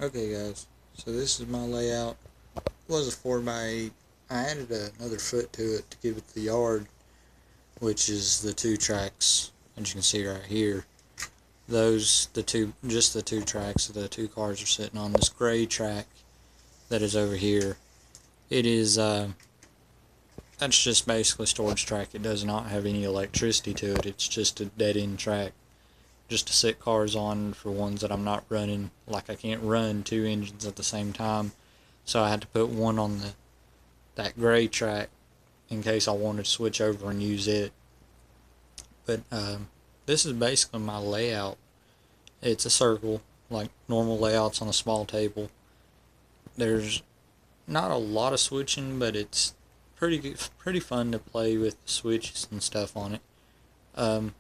Okay guys, so this is my layout. It was a 4x8. I added another foot to it to give it the yard, which is the two tracks, as you can see right here. Just the two tracks that the two cars are sitting on. This gray track that is over here, it is, that's just basically storage track. It does not have any electricity to it. It's just a dead end track, just to sit cars on for ones that I'm not running. Like I can't run two engines at the same time, so I had to put one on that gray track in case I wanted to switch over and use it. But this is basically my layout. It's a circle, like normal layouts on a small table. There's not a lot of switching, but it's pretty fun to play with the switches and stuff on it. Um,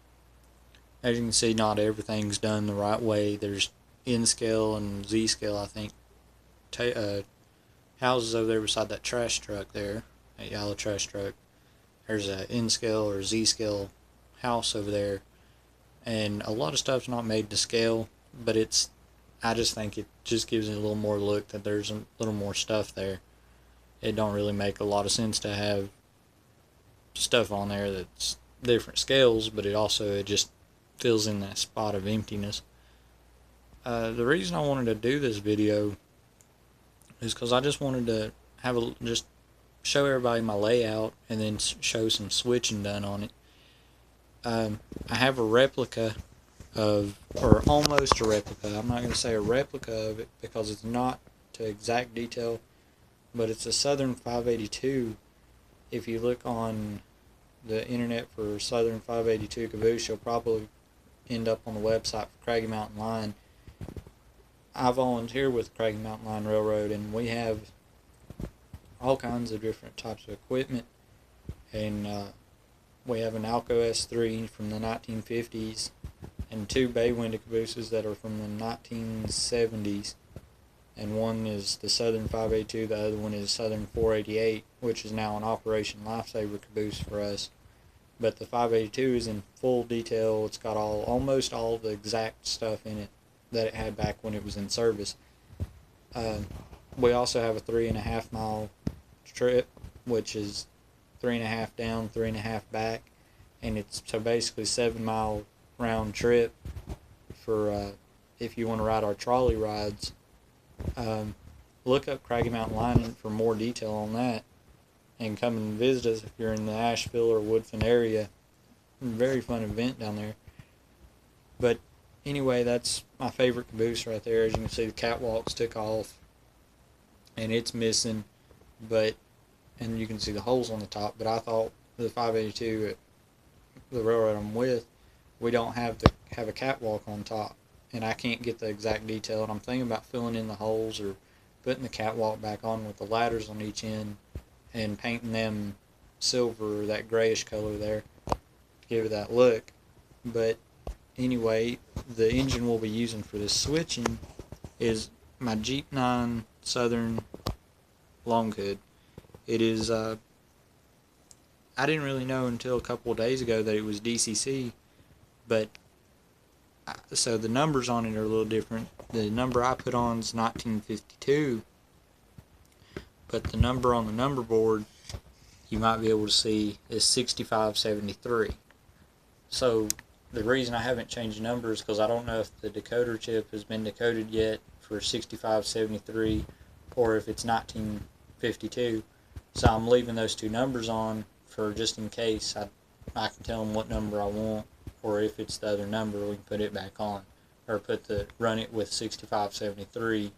as you can see, not everything's done the right way. There's N scale and Z scale, I think. Houses over there beside that trash truck there, that yellow trash truck. There's a N scale or Z scale house over there, and a lot of stuff's not made to scale, but I just think it just gives it a little more look that there's a little more stuff there. It don't really make a lot of sense to have stuff on there that's different scales, but it just fills in that spot of emptiness. The reason I wanted to do this video is because I just wanted to just show everybody my layout and then show some switching done on it. I have a replica or almost a replica. I'm not going to say a replica of it because it's not to exact detail, but it's a Southern 582. If you look on the internet for Southern 582 caboose, you'll probably end up on the website for Craggy Mountain Line. I volunteer with Craggy Mountain Line Railroad, and we have all kinds of different types of equipment, and we have an Alco S3 from the 1950s and two bay window cabooses that are from the 1970s, and one is the Southern 582, the other one is Southern 488, which is now an Operation Lifesaver caboose for us. But the 582 is in full detail. It's got almost all the exact stuff in it that it had back when it was in service. We also have a 3.5 mile trip, which is 3.5 down, 3.5 back, and it's so basically 7 mile round trip for if you want to ride our trolley rides. Look up Craggy Mountain Line for more detail on that, and come and visit us if you're in the Asheville or Woodfin area. Very fun event down there. But anyway, that's my favorite caboose right there. As you can see, the catwalks took off and it's missing, and you can see the holes on the top. But I thought the 582 at the railroad I'm with, we don't have a catwalk on top, and I can't get the exact detail, and I'm thinking about filling in the holes or putting the catwalk back on with the ladders on each end and painting them silver, that grayish color there, to give it that look. But anyway, the engine we'll be using for this switching is my Jeep 9 Southern Long Hood. It is, I didn't really know until a couple of days ago that it was DCC, but so the numbers on it are a little different. The number I put on is 1952, but the number on the number board you might be able to see is 6573. So the reason I haven't changed the numbers is because I don't know if the decoder chip has been decoded yet for 6573 or if it's 1952. So I'm leaving those two numbers on for just in case I can tell them what number I want, or if it's the other number, we can put it back on, or run it with 6573.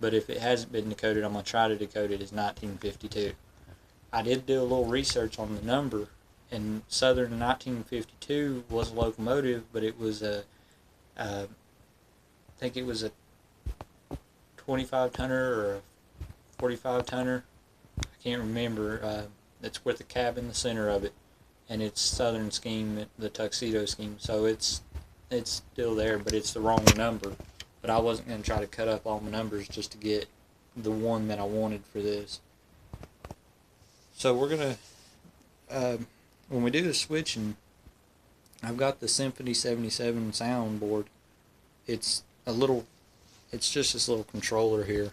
But if it hasn't been decoded, I'm going to try to decode it as 1952. I did do a little research on the number, and Southern 1952 was a locomotive, but it was I think it was a 25 tonner or a 45 tonner. I can't remember. It's with the cab in the center of it, and it's Southern scheme, the tuxedo scheme. So it's still there, but it's the wrong number. But I wasn't going to try to cut up all my numbers just to get the one that I wanted for this. So we're going to, when we do the switching, I've got the Symphony 77 soundboard. It's a little it's just this little controller here,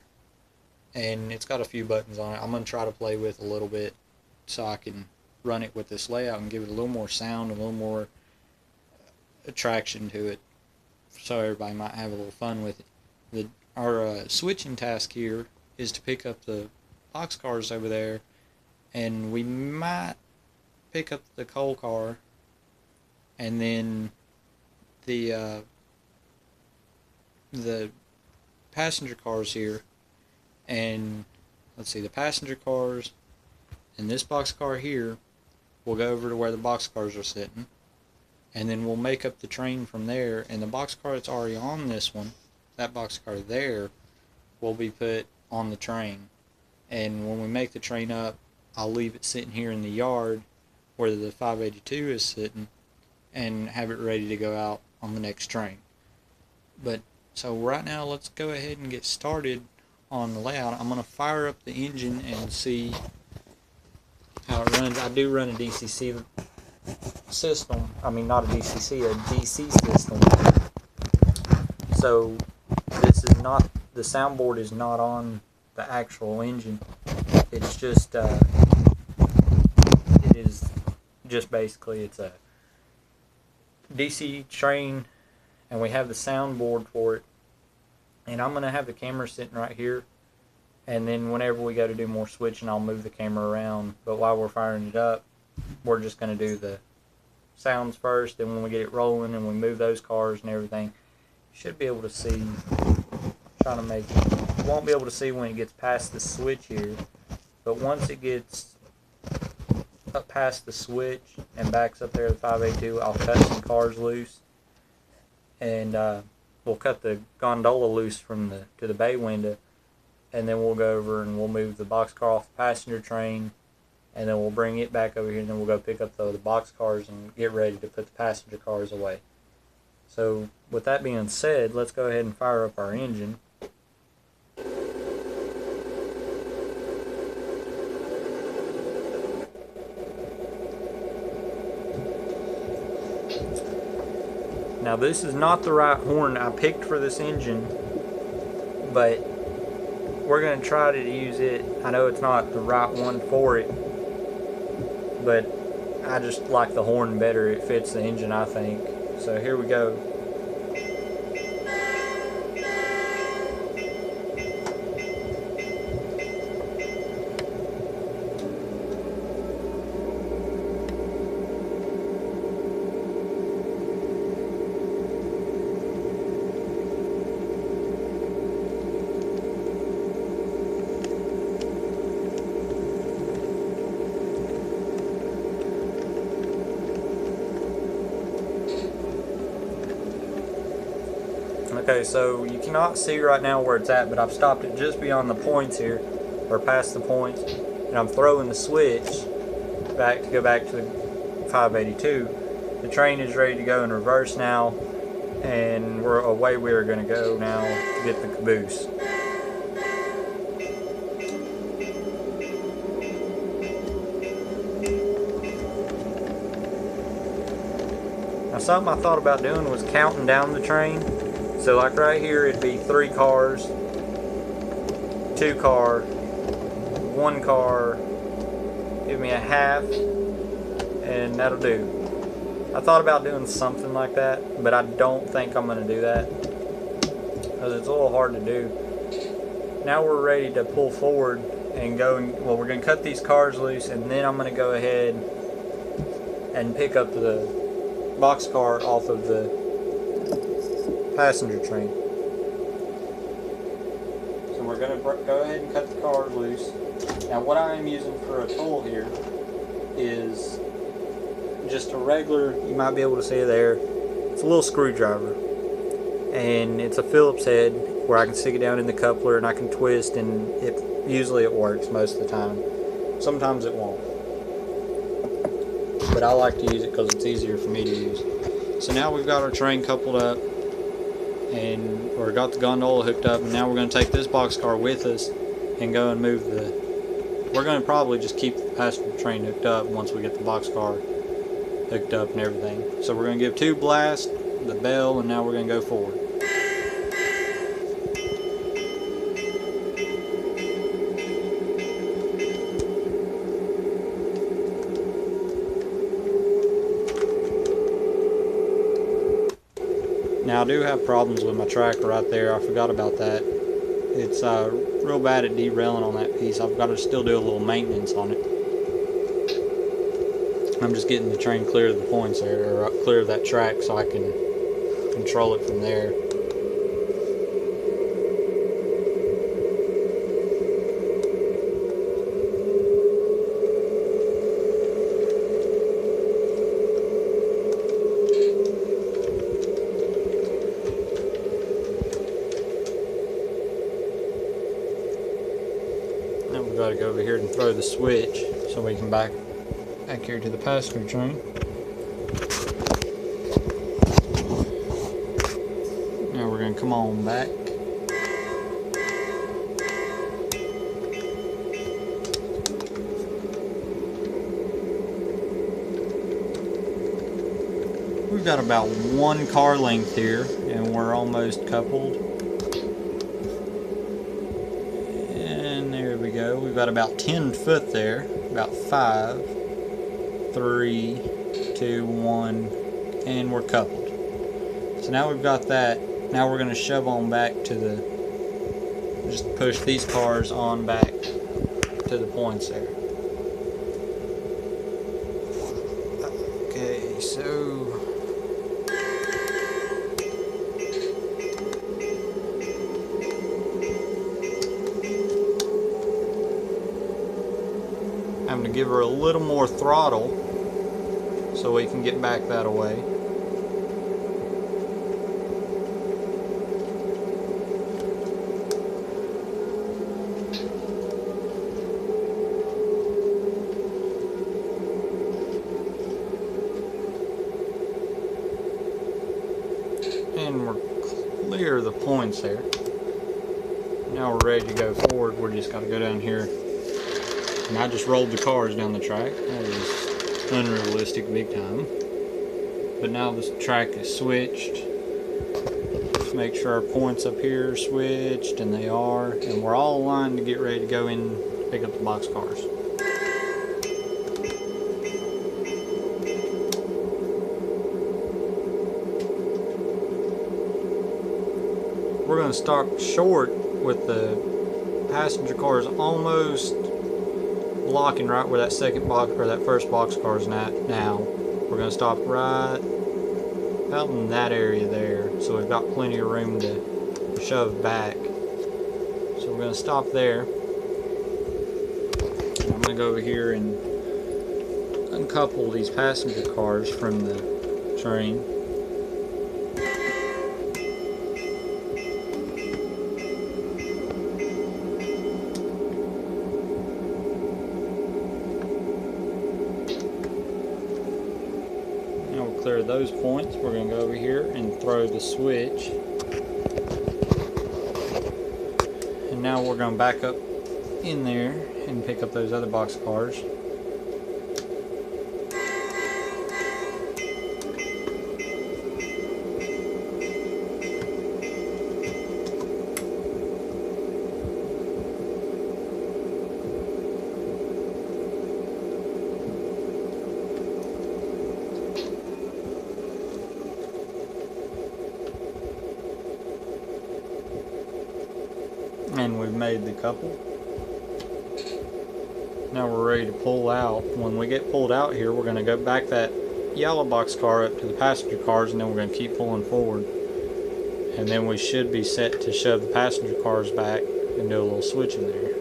and it's got a few buttons on it. I'm going to try to play with a little bit so I can run it with this layout and give it a little more sound, a little more attraction to it, so everybody might have a little fun with it. Our switching task here is to pick up the boxcars over there, and we might pick up the coal car, and then the passenger cars here, and let's see, the passenger cars and this boxcar here will go over to where the boxcars are sitting, and then we'll make up the train from there, and the boxcar that's already on this one, that boxcar there, will be put on the train. And when we make the train up, I'll leave it sitting here in the yard where the 582 is sitting, and have it ready to go out on the next train. But so right now, let's go ahead and get started on the layout. I'm going to fire up the engine and see how it runs. I do run a DCC system. I mean, not a DCC, a DC system. So this is not, the soundboard is not on the actual engine. It's just it is just basically, it's a DC train, and we have the soundboard for it. And I'm going to have the camera sitting right here, and then whenever we go to do more switching, I'll move the camera around. But while we're firing it up, we're just going to do the sounds first, and when we get it rolling and we move those cars and everything, you should be able to see. Trying to make it, you won't be able to see when it gets past the switch here, but once it gets up past the switch and backs up there to the 582, I'll cut some cars loose, and we'll cut the gondola loose from to the bay window, and then we'll go over and we'll move the boxcar off the passenger train, and then we'll bring it back over here, and then we'll go pick up the boxcars and get ready to put the passenger cars away. So with that being said, let's go ahead and fire up our engine. Now this is not the right horn I picked for this engine, but we're going to try to use it. I know it's not the right one for it, but I just like the horn better. It fits the engine, I think. So here we go. Okay, so you cannot see right now where it's at, but I've stopped it just beyond the points here, or past the points, and I'm throwing the switch back to go back to the 582. The train is ready to go in reverse now, and we're away we are going to go now to get the caboose. Now something I thought about doing was counting down the train. So like right here, it'd be 3 cars, 2 car, 1 car, give me a half, and that'll do. I thought about doing something like that, but I don't think I'm going to do that, because it's a little hard to do. Now we're ready to pull forward and go, well, we're going to cut these cars loose, and then I'm going to go ahead and pick up the boxcar off of the passenger train. So we're going to go ahead and cut the cars loose. Now what I am using for a tool here is just a regular, you might be able to see it there, it's a little screwdriver, and it's a Phillips head where I can stick it down in the coupler and I can twist, and usually it works most of the time. Sometimes it won't, but I like to use it because it's easier for me to use. So now we've got our train coupled up, and we've got the gondola hooked up, and now we're going to take this boxcar with us and go and move we're going to probably just keep the passenger train hooked up once we get the boxcar hooked up and everything. So we're going to give 2 blasts, the bell, and now we're going to go forward. Now I do have problems with my tracker right there. I forgot about that. It's real bad at derailing on that piece. I've got to still do a little maintenance on it. I'm just getting the train clear of the points there, or clear of that track, so I can control it from there. Now we've got to go over here and throw the switch so we can back here to the passenger train. Now we're going to come on back. We've got about 1 car length here, and we're almost coupled. And there we go. We've got about 10 foot there. About 5, 3, 2, 1, and we're coupled. So now we've got that. Now we're going to shove on back to the, just push these cars on back to the points there. Okay, so I'm going to give her a little more throttle so we can get back that way. And we're clear of the points there. Now we're ready to go forward. We're just got to go down here. And I just rolled the cars down the track. That is unrealistic big time. But now this track is switched. Let's make sure our points up here are switched, and they are. And we're all aligned to get ready to go in to pick up the box cars. We're going to start short with the passenger cars almost blocking right where that second box or that first box car is at now. We're going to stop right out in that area there, so we've got plenty of room to shove back. So we're going to stop there. And I'm going to go over here and uncouple these passenger cars from the train. Clear those points. We're going to go over here and throw the switch, and now we're going to back up in there and pick up those other box cars. And we've made the couple. Now we're ready to pull out. When we get pulled out here, we're going to go back that yellow box car up to the passenger cars, and then we're going to keep pulling forward. And then we should be set to shove the passenger cars back and do a little switching there.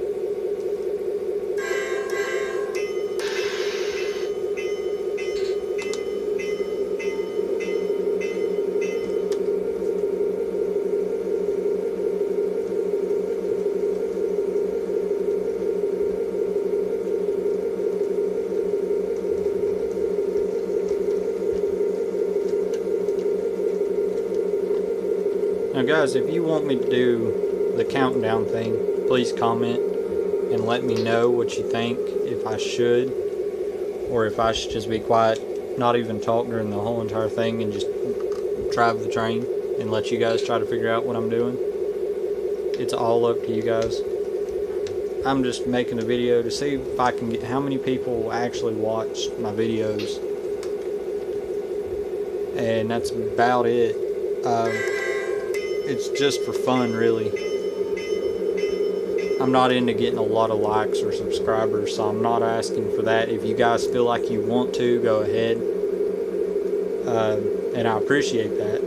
Now guys, if you want me to do the countdown thing, please comment and let me know what you think, if I should, or if I should just be quiet, not even talk during the whole entire thing and just drive the train and let you guys try to figure out what I'm doing. It's all up to you guys. I'm just making a video to see if I can get how many people actually watch my videos, and that's about it. It's just for fun, really. I'm not into getting a lot of likes or subscribers, so I'm not asking for that. If you guys feel like you want to, go ahead. And I appreciate that.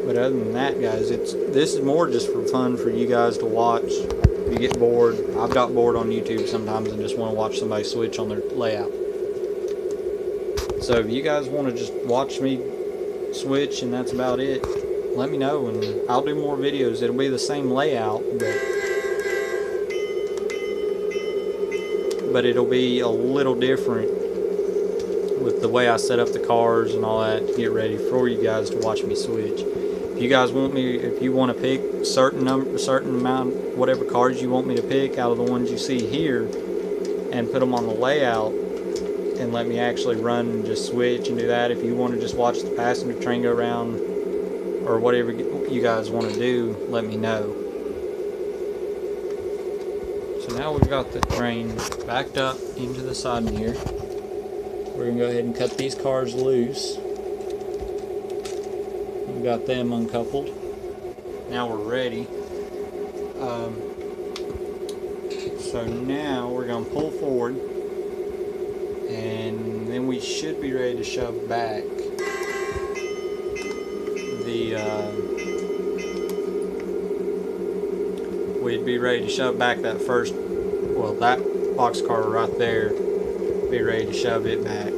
But other than that, guys, this is more just for fun for you guys to watch. If you get bored, I've got bored on YouTube sometimes and just want to watch somebody switch on their layout. So if you guys want to just watch me switch and that's about it, let me know and I'll do more videos. It'll be the same layout, but it'll be a little different with the way I set up the cars and all that to get ready for you guys to watch me switch. If you guys want me, if you want to pick certain amount, whatever cars you want me to pick out of the ones you see here, and put them on the layout, and let me actually run and just switch and do that. If you want to just watch the passenger train go around, or whatever you guys want to do, let me know. So now we've got the train backed up into the side here. We're going to go ahead and cut these cars loose. We've got them uncoupled. Now we're ready. So now we're going to pull forward, and then we should be ready to shove back we'd be ready to shove back that first, well, that boxcar right there, be ready to shove it back.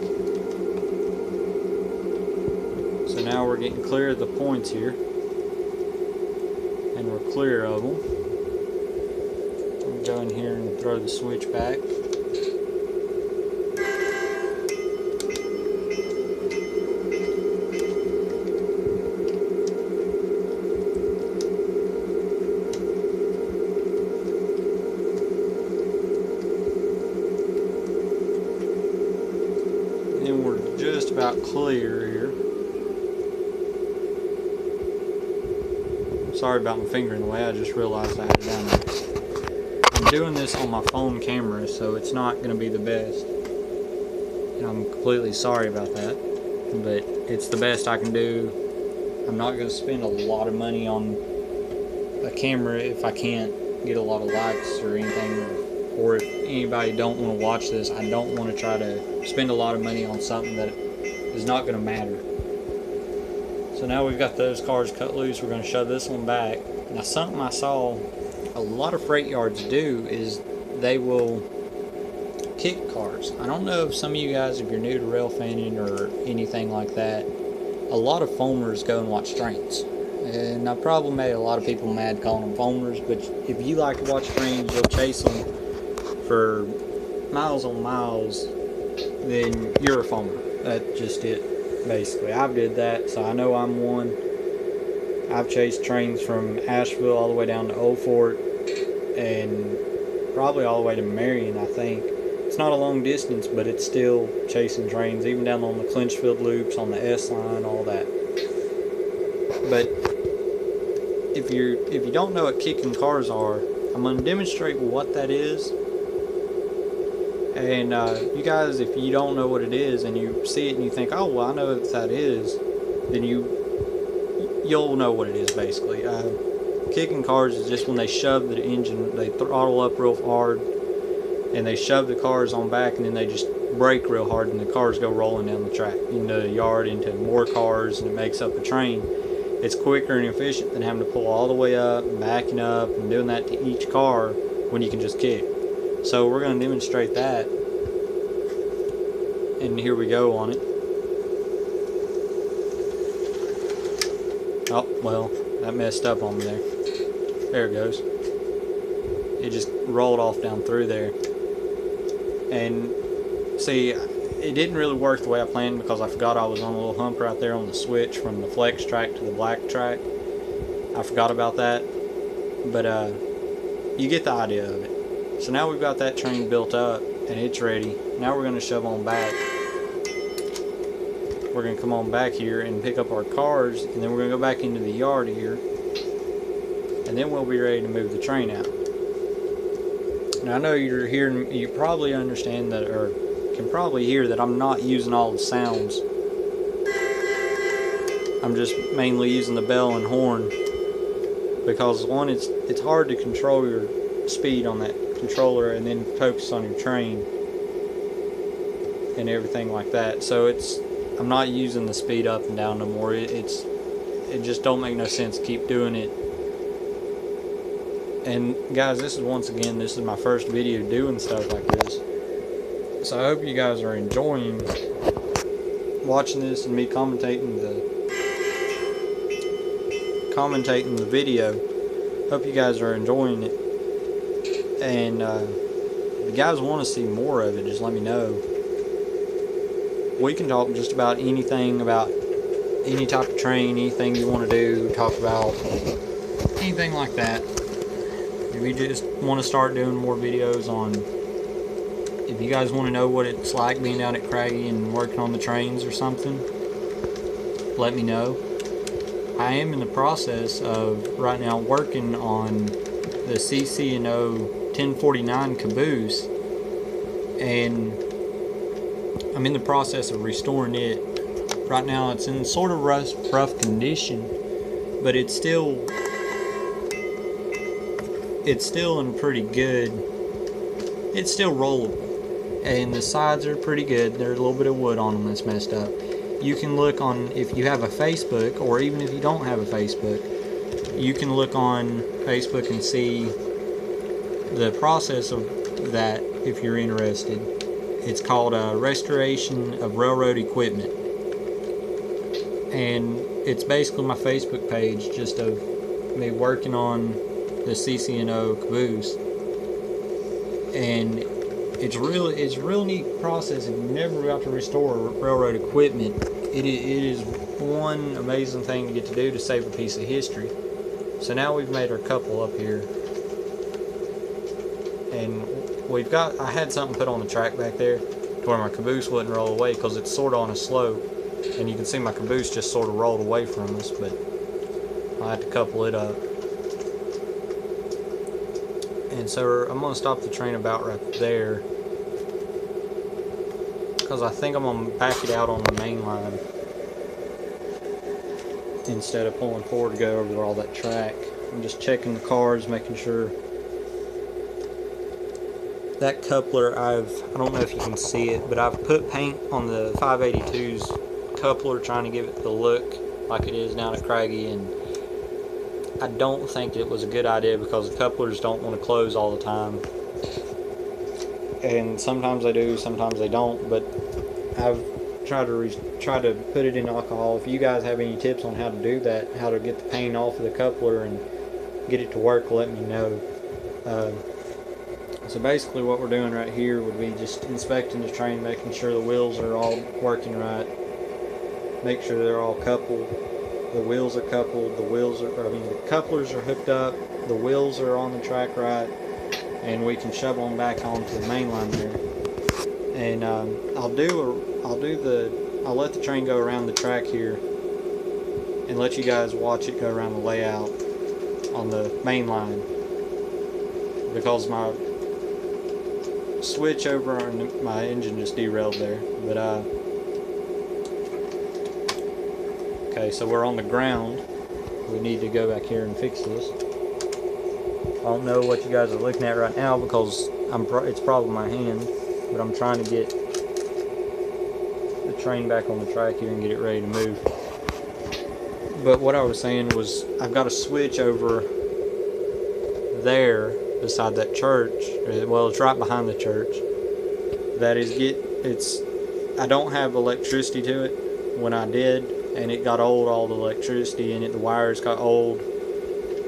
So now we're getting clear of the points here, and we're clear of them. We'll go in here and throw the switch back. And we're just about clear here. Sorry about my finger in the way, I just realized I had it down there. I'm doing this on my phone camera, so it's not going to be the best. And I'm completely sorry about that, but it's the best I can do. I'm not going to spend a lot of money on a camera if I can't get a lot of likes or anything, or if anybody don't want to watch this. I don't want to try to spend a lot of money on something that is not going to matter. So now we've got those cars cut loose, we're going to shove this one back. Now something I saw a lot of freight yards do is they will kick cars. I don't know if some of you guys, if you're new to rail fanning or anything like that, a lot of foamers go and watch trains. And I probably made a lot of people mad calling them foamers, but if you like to watch trains, you'll chase them for miles on miles, then you're a foamer. That's just it. Basically, I've did that, so I know I'm one. I've chased trains from Asheville all the way down to Old Fort, and probably all the way to Marion, I think. It's not a long distance, but it's still chasing trains, even down on the Clinchfield loops, on the S line, all that. But if you don't know what kicking cars are, I'm going to demonstrate what that is. And you guys, if you don't know what it is and you see it and you think, oh, well, I know what that is, then you'll know what it is, basically. Kicking cars is just when they shove the engine, they throttle up real hard, and they shove the cars on back, and then they just brake real hard, and the cars go rolling down the track, into the yard, into more cars, and it makes up a train. It's quicker and efficient than having to pull all the way up, and backing up, and doing that to each car when you can just kick. So we're going to demonstrate that, and here we go on it. Oh, well, that messed up on me there. There it goes. It just rolled off down through there. And see, it didn't really work the way I planned because I forgot I was on a little hump right there on the switch from the flex track to the black track. I forgot about that, but you get the idea of it. So now we've got that train built up and it's ready. Now we're going to shove on back. We're going to come on back here and pick up our cars, and then we're going to go back into the yard here, and then we'll be ready to move the train out. Now I know you're hearing, you probably understand that, or can probably hear that I'm not using all the sounds I'm just mainly using the bell and horn because one, it's hard to control your speed on that controller and then focus on your train and everything like that. So I'm not using the speed up and down no more. It just don't make no sense to keep doing it. And guys, this is my first video doing stuff like this. So I hope you guys are enjoying watching this and me commentating the video. Hope you guys are enjoying it. And if you guys want to see more of it, just let me know. We can talk just about anything, about any type of train, anything you want to do, talk about anything like that. If you just want to start doing more videos on, if you guys want to know what it's like being out at Craggy and working on the trains or something, let me know. I am in the process of right now working on the CC&O 1049 caboose, and I'm in the process of restoring it. Right now it's in sort of rough condition, but it's still in pretty good. It's still rollable, and the sides are pretty good. There's a little bit of wood on them that's messed up. You can look on, if you have a Facebook, or even if you don't have a Facebook, you can look on Facebook and see the process of that if you're interested. It's called Restoration of Railroad Equipment, and it's basically my Facebook page just of me working on the CC&O caboose. And it's real neat process. If you've never got to restore railroad equipment, it is one amazing thing to get to do to save a piece of history. So now we've made our couple up here, and I had something put on the track back there to where my caboose wouldn't roll away because it's sort of on a slope, and you can see my caboose just sort of rolled away from us, but I had to couple it up. And so I'm going to stop the train about right there, because I think I'm going to back it out on the main line instead of pulling forward to go over all that track. I'm just checking the cars, making sure. That coupler, I don't know if you can see it, but I've put paint on the 582's coupler, trying to give it the look like it is down at Craggy, and I don't think it was a good idea because the couplers don't want to close all the time. And sometimes they do, sometimes they don't, but I've tried to put it in alcohol. If you guys have any tips on how to do that, how to get the paint off of the coupler and get it to work, let me know. So basically what we're doing right here would be just inspecting the train, making sure the wheels are all working right, make sure they're all coupled, the wheels are coupled, the couplers are hooked up, the wheels are on the track right, and we can shove them back onto the main line there. And I'll let the train go around the track here and let you guys watch it go around the layout on the main line, because my switch over on my engine just derailed there. But okay, so we're on the ground. We need to go back here and fix this. I don't know what you guys are looking at right now because it's probably my hand, but I'm trying to get the train back on the track here and get it ready to move. But what I was saying was, I've got a switch over there beside that church. Well, it's right behind the church. I don't have electricity to it. When I did, and it got old, all the electricity in it, the wires got old.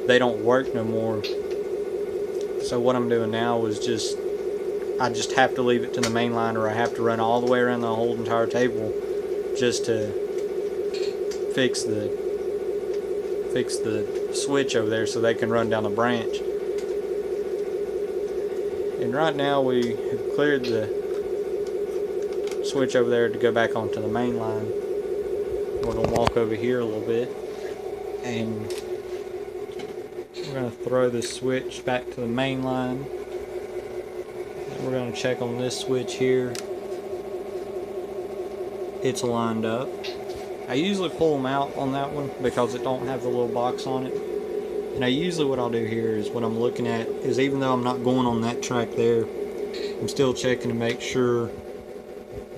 They don't work no more. So what I'm doing now is I just have to leave it to the main line, or I have to run all the way around the whole entire table just to fix the switch over there so they can run down the branch. And right now we have cleared the switch over there to go back onto the main line. We're going to walk over here a little bit, and we're going to throw this switch back to the main line. And we're going to check on this switch here. It's lined up. I usually pull them out on that one because it don't have the little box on it. And I usually what I'll do here is what I'm looking at is, even though I'm not going on that track there, I'm still checking to make sure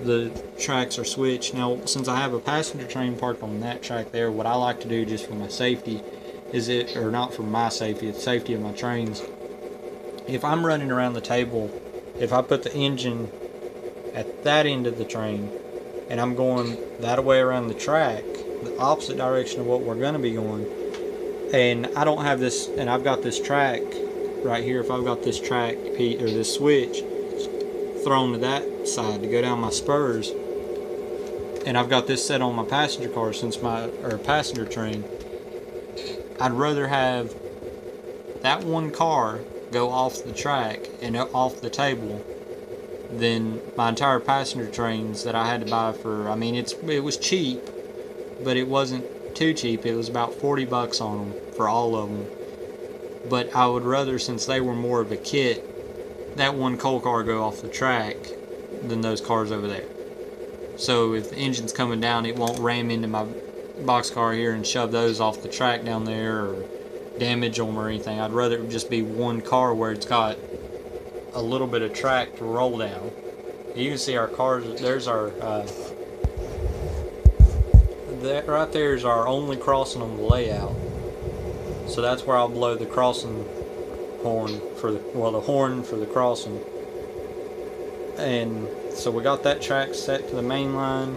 the tracks are switched. Now, since I have a passenger train parked on that track there, what I like to do just for my safety is or not for my safety, it's safety of my trains. If I'm running around the table, if I put the engine at that end of the train and I'm going that way around the track, the opposite direction of what we're going to be going, and I don't have this, and I've got this track right here, if I've got this track or this switch thrown to that side to go down my spurs, and I've got this set on my passenger car or passenger train, I'd rather have that one car go off the track and off the table than my entire passenger trains that I had to buy for, I mean, it was cheap, but it wasn't too cheap. It was about 40 bucks on them for all of them. But I would rather, since they were more of a kit, that one coal car go off the track than those cars over there. So if the engine's coming down, it won't ram into my boxcar here and shove those off the track down there or damage them or anything. I'd rather it just be one car where it's got a little bit of track to roll down. You can see our cars. There's our that right there is our only crossing on the layout. So that's where I'll blow the crossing horn for the horn for the crossing. And so we got that track set to the main line,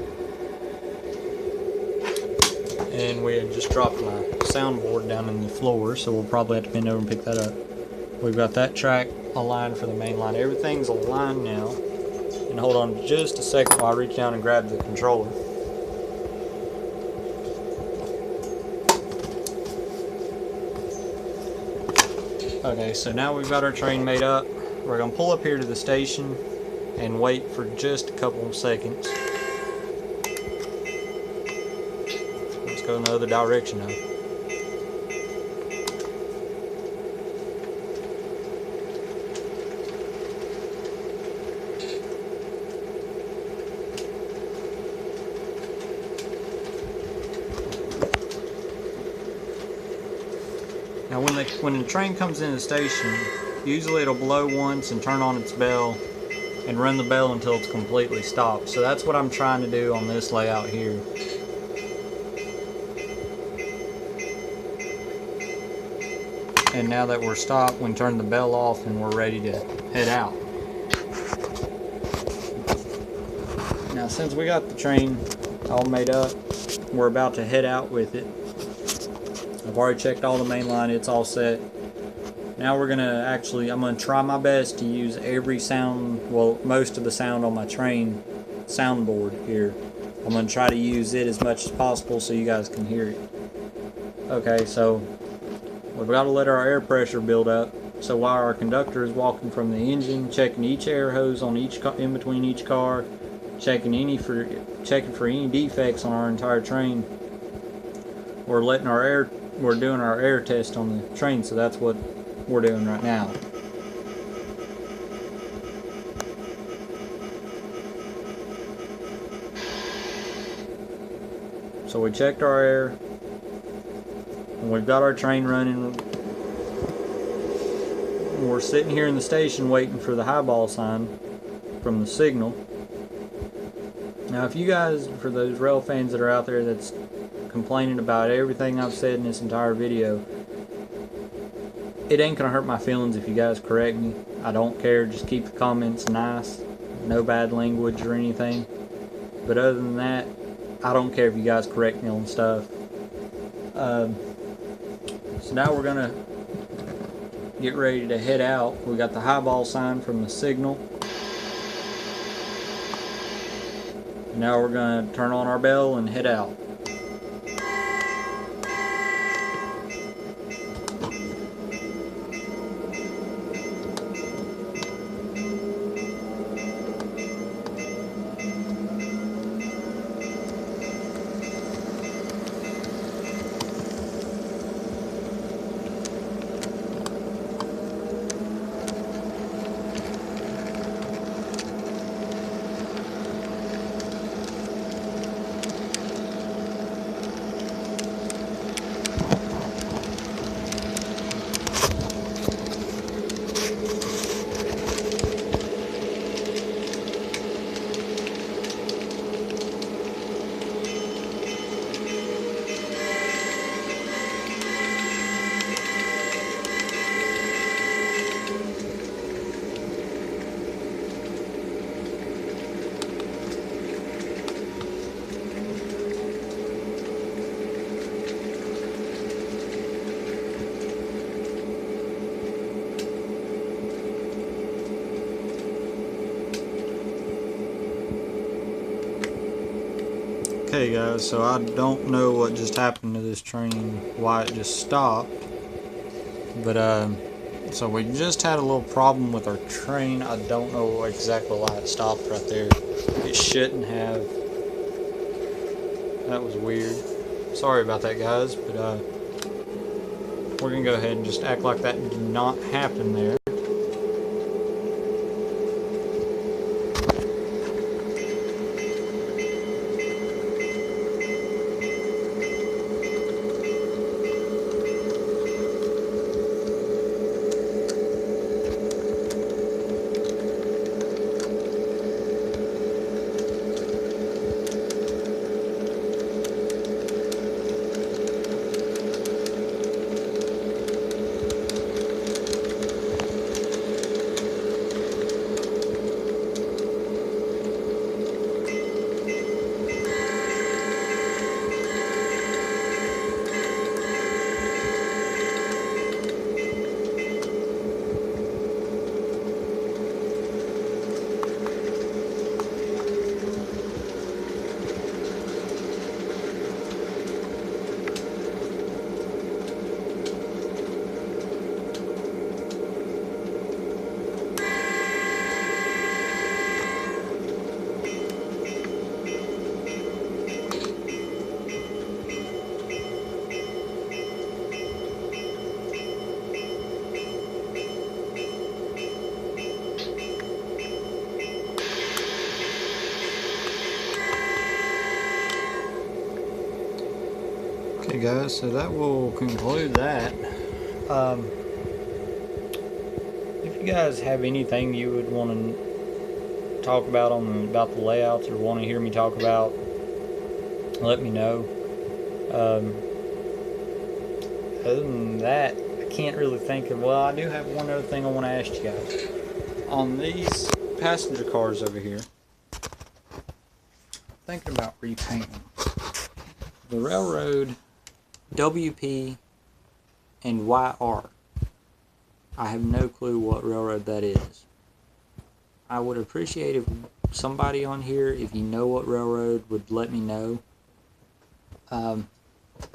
and we had just dropped my soundboard down in the floor, so we'll probably have to bend over and pick that up. We've got that track aligned for the main line. Everything's aligned now. And hold on just a second while I reach down and grab the controller. Okay, so now we've got our train made up. We're going to pull up here to the station and wait for just a couple of seconds. Let's go in the other direction now. Now when the train comes in the station, usually it'll blow once and turn on its bell and run the bell until it's completely stopped. So that's what I'm trying to do on this layout here. And now that we're stopped, we can turn the bell off and we're ready to head out. Now since we got the train all made up, we're about to head out with it. I've already checked all the main line, it's all set. Now I'm gonna try my best to use every sound, well, most of the sound on my train soundboard here. I'm gonna try to use it as much as possible so you guys can hear it. Okay, so we've got to let our air pressure build up. So while our conductor is walking from the engine, checking each air hose on in between each car, checking for any defects on our entire train, we're doing our air test on the train, so that's what we're doing right now. So we checked our air, and we've got our train running. We're sitting here in the station waiting for the highball sign from the signal. Now if you guys, for those rail fans that are out there that's complaining about everything I've said in this entire video, it ain't gonna hurt my feelings if you guys correct me. I don't care, just keep the comments nice, no bad language or anything. But other than that, I don't care if you guys correct me on stuff. So now we're gonna get ready to head out. We got the highball sign from the signal. Now we're gonna turn on our bell and head out. Okay guys, so I don't know what just happened to this train, why it just stopped, but so we just had a little problem with our train. I don't know exactly why it stopped right there. It shouldn't have. That was weird. Sorry about that guys, but we're gonna go ahead and just act like that did not happen there. Okay guys, so that will conclude that. If you guys have anything you would want to talk about about the layouts or want to hear me talk about, let me know. Other than that, I can't really think of, well, I do have one other thing I want to ask you guys. On these passenger cars over here, thinking about repainting. The Railroad WP and YR. I have no clue what railroad that is. I would appreciate if somebody on here, if you know what railroad, would let me know.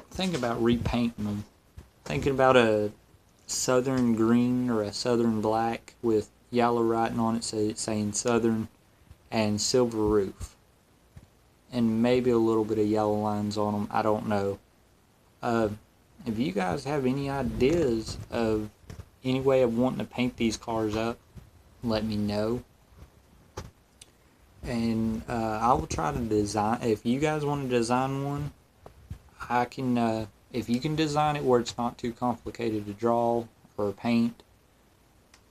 Think about repainting them. Thinking about a southern green or a southern black with yellow writing on it saying southern and silver roof. And maybe a little bit of yellow lines on them. I don't know. If you guys have any ideas of any way of wanting to paint these cars up, let me know. And I will try to design, if you guys want to design one, I can, if you can design it where it's not too complicated to draw or paint,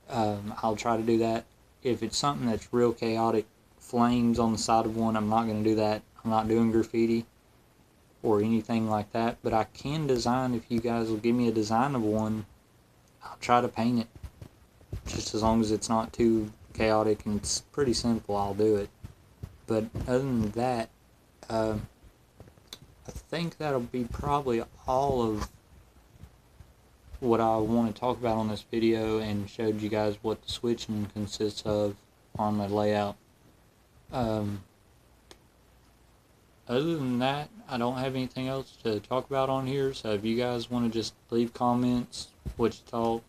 I'll try to do that. If it's something that's real chaotic, flames on the side of one, I'm not going to do that. I'm not doing graffiti or anything like that, but I can design. If you guys will give me a design of one, I'll try to paint it. Just as long as it's not too chaotic and it's pretty simple, I'll do it. But other than that, I think that'll be probably all of what I want to talk about on this video, and showed you guys what the switching consists of on the layout. Other than that, I don't have anything else to talk about on here, so if you guys want to just leave comments, what you thought,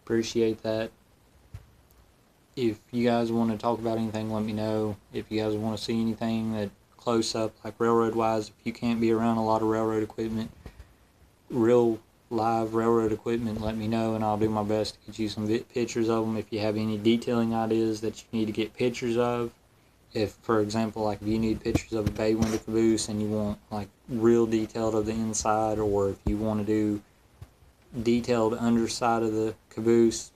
appreciate that. If you guys want to talk about anything, let me know. If you guys want to see anything that close up, like railroad wise, if you can't be around a lot of railroad equipment, real live railroad equipment, let me know and I'll do my best to get you some pictures of them. If you have any detailing ideas that you need to get pictures of, if, for example, like if you need pictures of a bay window caboose and you want like real detailed of the inside, or if you want to do detailed underside of the caboose,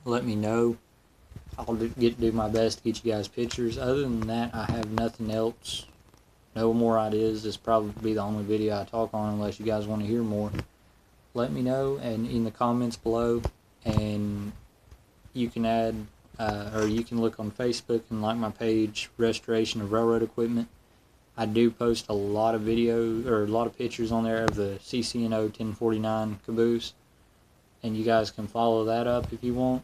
let me know. I'll do my best to get you guys pictures. Other than that, I have nothing else. No more ideas. This probably be the only video I talk on, unless you guys want to hear more. Let me know and in the comments below, and you can add or you can look on Facebook and like my page, Restoration of Railroad Equipment. I do post a lot of videos or a lot of pictures on there of the CC&O 1049 caboose, and you guys can follow that up if you want.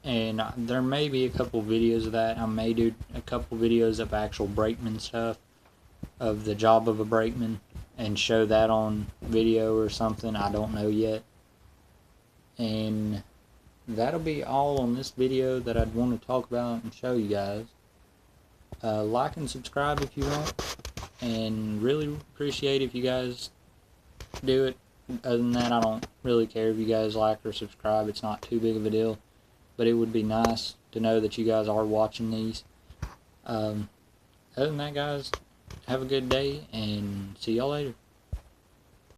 And there may be a couple videos of that. I may do a couple videos of actual brakeman stuff, of the job of a brakeman, and show that on video or something. I don't know yet. And that'll be all on this video that I'd want to talk about and show you guys. Like and subscribe if you want, and really appreciate if you guys do it. Other than that, I don't really care if you guys like or subscribe. It's not too big of a deal, but it would be nice to know that you guys are watching these. Other than that, guys, have a good day, and see y'all later.